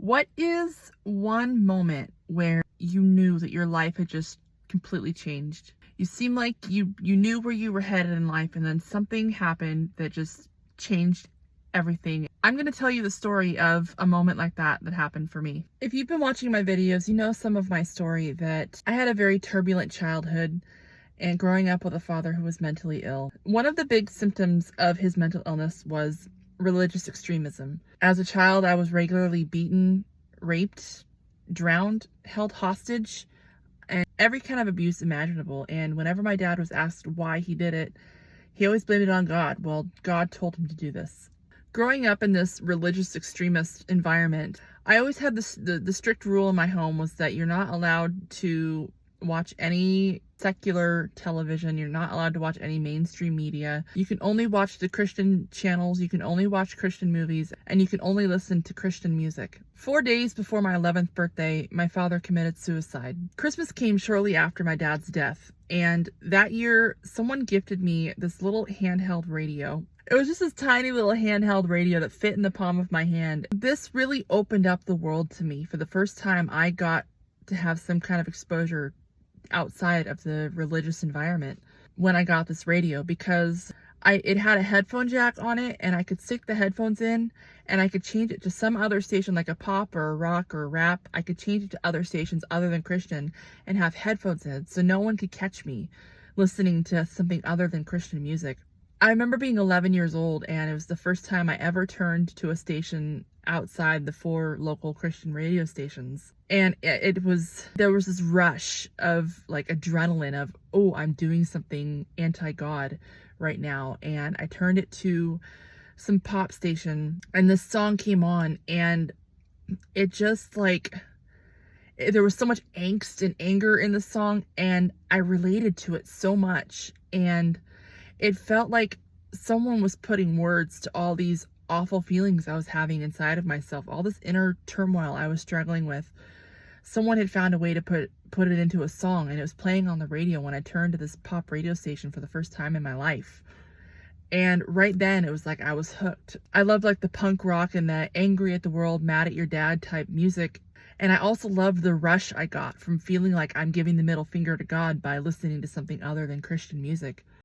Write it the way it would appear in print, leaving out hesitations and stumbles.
What is one moment where you knew that your life had just completely changed? You seem like you knew where you were headed in life, and then something happened that just changed everything. I'm going to tell you the story of a moment like that happened for me. If you've been watching my videos, you know some of my story, that I had a very turbulent childhood and growing up with a father who was mentally ill. One of the big symptoms of his mental illness was religious extremism. As a child, I was regularly beaten, raped, drowned, held hostage, and every kind of abuse imaginable. And whenever my dad was asked why he did it, he always blamed it on God. Well, God told him to do this. Growing up in this religious extremist environment, I always had the strict rule in my home was that you're not allowed to watch any secular television. You're not allowed to watch any mainstream media. You can only watch the Christian channels. You can only watch Christian movies, and you can only listen to Christian music. 4 days before my 11th birthday, my father committed suicide. Christmas came shortly after my dad's death, and that year someone gifted me this little handheld radio. It was just this tiny little handheld radio that fit in the palm of my hand. This really opened up the world to me. For the first time, I got to have some kind of exposure outside of the religious environment when I got this radio, because it had a headphone jack on it, and I could stick the headphones in and I could change it to some other station, like a pop or a rock or a rap. I could change it to other stations other than Christian and have headphones in, so no one could catch me listening to something other than Christian music. I remember being 11 years old, and it was the first time I ever turned to a station outside the 4 local Christian radio stations. And there was this rush of like adrenaline of, oh, I'm doing something anti-God right now. And I turned it to some pop station, and this song came on, and it just there was so much angst and anger in the song, and I related to it so much. And it felt like someone was putting words to all these awful feelings I was having inside of myself, all this inner turmoil I was struggling with. Someone had found a way to put it into a song, and it was playing on the radio when I turned to this pop radio station for the first time in my life. And right then it was like I was hooked. I loved like the punk rock and the angry at the world, mad at your dad type music. And I also loved the rush I got from feeling like I'm giving the middle finger to God by listening to something other than Christian music.